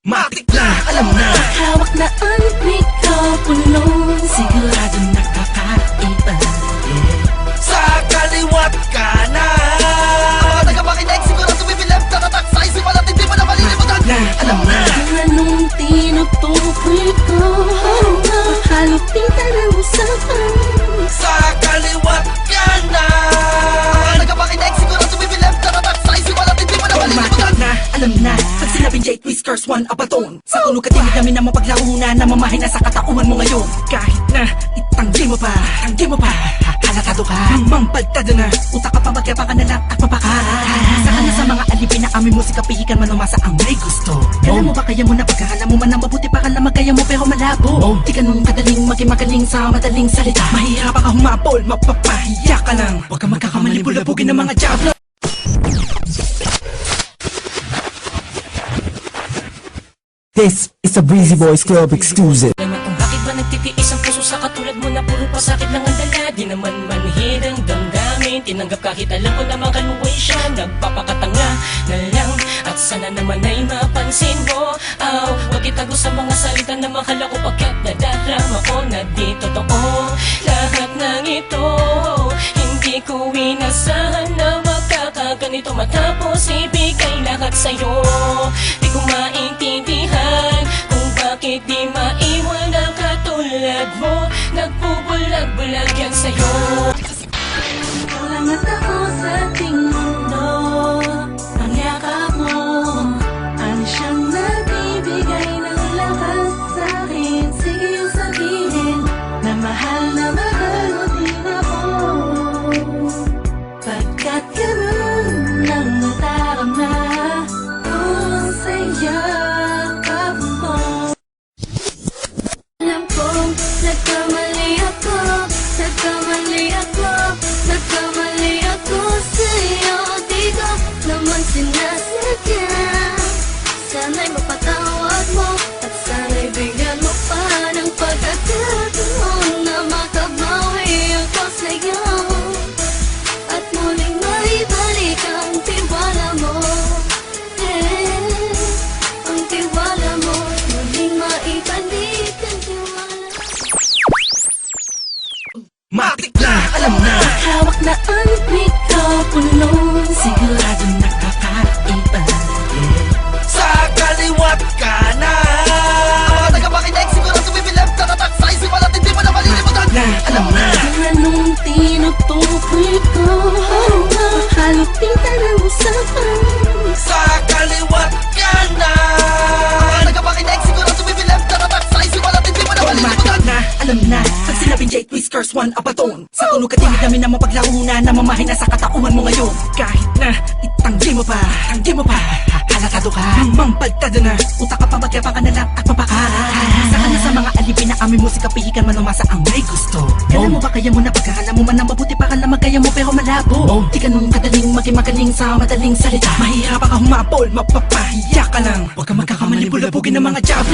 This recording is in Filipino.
Matik na, alam na. Hawak na ang mikropono, sigurado nakakaiba. Sa kaliwat ka na. Ang mga tagapakinig, sigurado bibilab. Tatatak sa isip at hindi mo na malilimutan. Alam na. Anong tinutukoy ko? Halupitan ang usapan. Sa kaliwat ka na. Ang mga tagapakinig, sigurado bibilab. Tatatak sa isip at hindi mo na malilimutan. Alam na, pag sinabing J Whiskers, one abaton. Sa tunog katingin namin na mapaglaunan, na mamahay na sa katauhan mo ngayon. Kahit na itanggi mo pa, halatado ka, mampagtado na. Utak ka pa, magyapa ka na lang at mapakara. Saka na sa mga alipin na aming musika, pihikan man umasa ang may gusto. Kala mo ba kaya mo na pagkakala mo man ang mabuti pa ka na magkaya mo pero malabo. Di ka nung kadaling maging magaling sa madaling salita. Mahihirapan ka humapol, mapapahiya ka lang. Huwag ka magkakamali, bulabugin ng mga jablo. This is a Breezy Boys Club exclusive. Naman kung bakit ba nagtitiis ang puso sa katulad mo na puro pasakit lang ang dala. Di naman manhid ang damdamin, tinanggap kahit alam ko na makaluway siya. Nagpapakatanga na lang at sana naman ay mapansin mo. Huwag itago sa mga salita na makala ko pagkat nadarama ko na di totoo. Lahat ng ito, hindi ko inasahan na magkakaganito matapos ibigay lahat sa'yo. Di ko maintindihan kung bakit di maiwan ang katulad mo. Nagbubulag-bulag yan sa'yo. Walang ako sa ating mundo. Ang yakap mo, ang siyang nagbibigay ng lahat sa'kin. Sige yung sabihin na mahal mo din ako. Pagkat ganun nang nadarama ko sa yakap mo. Alam kong nagkamali ako sa'yo. Di ko naman sinasadya. Sana'y mapatawad mo at sana'y bigyan mo pa ng pagkakataon na makabawi ako sa'yo at muling maibalik ang tiwala mo. Ang tiwala mo, muling maibalik ang tiwala. Matik na, alam na. Hawak na ang mikropono, sigurado nakakaiba. Sa kaliwat ka na. Ang mga tagapakinig, sigurado bibilab. Tatatak sa isip at hindi mo na malilimutan. Alam na. Anong tinutukoy ko? Halupitan ang usapan. Sa kaliwat ka na. Ang mga tagapakinig, sigurado bibilab. Tatatak sa isip at hindi mo na malilimutan. Alam na, pag sinabing J Whiskers, one abaton. Sa tunog katingin namin na mapaglaunan, na mamahay na sa katauhan mo ngayon. Kahit na itanggi mo pa, halatado ka, mampagtado na. Utak ka pa, magyapa ka na lang at mapakara. Saka na sa mga alipin na aming musika, pihikan man umasa ang may gusto. Kala mo ba kaya mo na pagkakala mo man ang mabuti pa ka na magkaya mo pero malabo. Di ka nung kadaling maging magaling sa madaling salita. Mahihirapan ka humapol, mapapahiya ka lang. Huwag ka magkakamali, bulabugin ng mga jablo.